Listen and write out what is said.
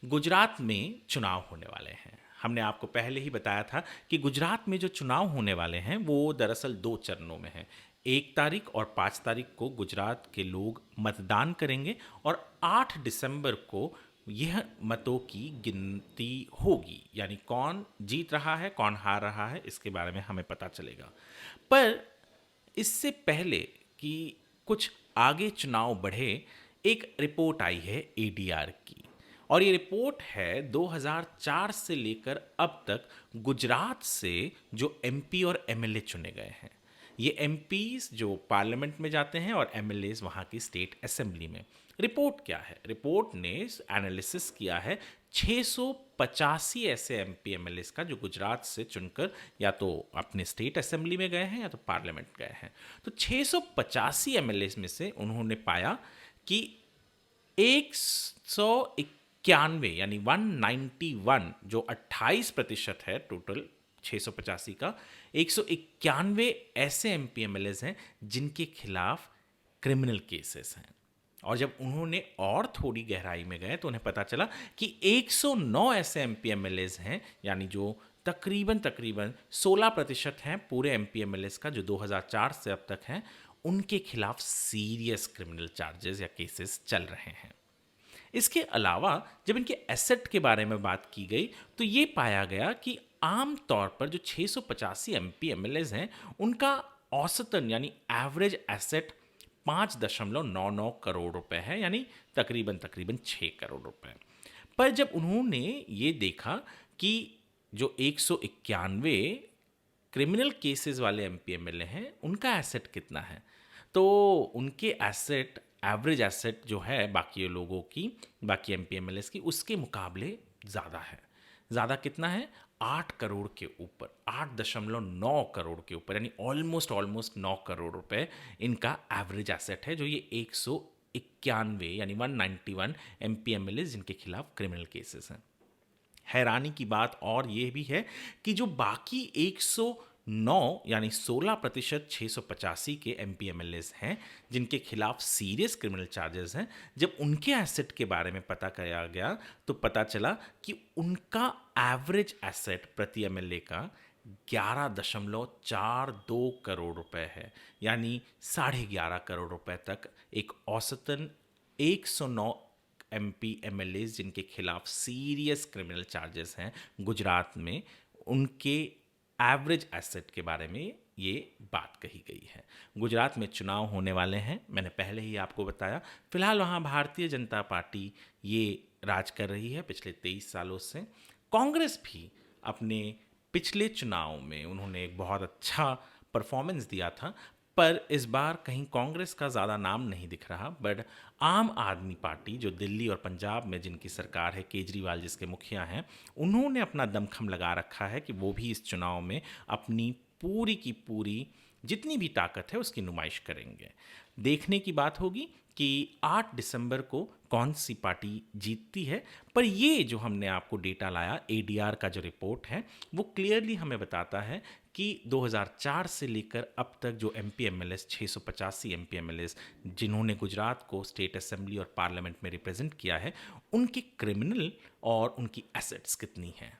गुजरात में चुनाव होने वाले हैं। हमने आपको पहले ही बताया था कि गुजरात में जो चुनाव होने वाले हैं वो दरअसल दो चरणों में हैं। 1 तारीख और 5 तारीख को गुजरात के लोग मतदान करेंगे और 8 दिसंबर को यह मतों की गिनती होगी, यानी कौन जीत रहा है कौन हार रहा है इसके बारे में हमें पता चलेगा। पर इससे पहले कि कुछ आगे चुनाव बढ़े, एक रिपोर्ट आई है एडीआर की। और ये रिपोर्ट है 2004 से लेकर अब तक गुजरात से जो एमपी और एमएलए चुने गए हैं। ये एमपीज जो पार्लियामेंट में जाते हैं और एमएलएज वहाँ की स्टेट असेंबली में। रिपोर्ट क्या है? रिपोर्ट ने एनालिसिस किया है 685 ऐसे एमपी एमएलएज का जो गुजरात से चुनकर या तो अपने स्टेट असेंबली में गए हैं या तो पार्लियामेंट गए हैं। तो 685 एमएलएज में से उन्होंने पाया कि 191 यानी 191 जो 28% है टोटल 685 का, 191 ऐसे एमपी एमएलएज हैं जिनके खिलाफ क्रिमिनल केसेस हैं। और जब उन्होंने और थोड़ी गहराई में गए तो उन्हें पता चला कि 109 ऐसे एमपी एमएलएज हैं, यानी जो तकरीबन तकरीबन 16% हैं पूरे एमपी एमएलएज का, जो 2004 से अब तक हैं, उनके खिलाफ सीरियस क्रिमिनल चार्जेस या केसेस चल रहे हैं। इसके अलावा जब इनके एसेट के बारे में बात की गई तो ये पाया गया कि आम तौर पर जो 685 एमपी एमएलएज हैं उनका औसतन यानी एवरेज एसेट 5.99 करोड़ रुपए है, यानी तकरीबन तकरीबन 6 करोड़ रुपए। पर जब उन्होंने ये देखा कि जो 191 क्रिमिनल केसेस वाले एमपी एमएलए हैं उनका एसेट कितना है, तो उनके एसेट एवरेज एसेट जो है बाकी लोगों की, बाकी एमपी एमएलएस की, उसके मुकाबले ज़्यादा है। ज़्यादा कितना है? 8 करोड़ के ऊपर, 8.9 करोड़ के ऊपर, यानी ऑलमोस्ट 9 करोड़ रुपए इनका एवरेज एसेट है, जो ये 191 यानी 191 एमपी एमएलएस जिनके खिलाफ क्रिमिनल केसेस हैं। हैरानी की बात और ये भी है कि जो बाकी 109 यानी 16% 685 के एमपी एमएलएस हैं जिनके खिलाफ सीरियस क्रिमिनल चार्जेस हैं, जब उनके एसेट के बारे में पता किया गया तो पता चला कि उनका एवरेज एसेट प्रति एमएलए का 11.42 करोड़ रुपए है, यानी 11.5 करोड़ रुपए तक एक औसतन 109 एमपी एमएलएज जिनके खिलाफ सीरियस क्रिमिनल चार्जेस हैं गुजरात में, उनके एवरेज एसेट के बारे में ये बात कही गई है। गुजरात में चुनाव होने वाले हैं, मैंने पहले ही आपको बताया। फिलहाल वहाँ भारतीय जनता पार्टी ये राज कर रही है पिछले 23 सालों से। कांग्रेस भी अपने पिछले चुनाव में उन्होंने एक बहुत अच्छा परफॉर्मेंस दिया था, पर इस बार कहीं कांग्रेस का ज़्यादा नाम नहीं दिख रहा। बट आम आदमी पार्टी जो दिल्ली और पंजाब में जिनकी सरकार है, केजरीवाल जिसके मुखिया हैं, उन्होंने अपना दमखम लगा रखा है कि वो भी इस चुनाव में अपनी पूरी की पूरी जितनी भी ताकत है उसकी नुमाइश करेंगे। देखने की बात होगी कि 8 दिसंबर को कौन सी पार्टी जीतती है। पर ये जो हमने आपको डेटा लाया, एडीआर का जो रिपोर्ट है, वो क्लियरली हमें बताता है कि 2004 से लेकर अब तक जो एमपी एमएलएस 685 एमपी एमएलएस जिन्होंने गुजरात को स्टेट असेंबली और पार्लियामेंट में रिप्रेजेंट किया है, उनकी क्रिमिनल और उनकी एसेट्स कितनी हैं।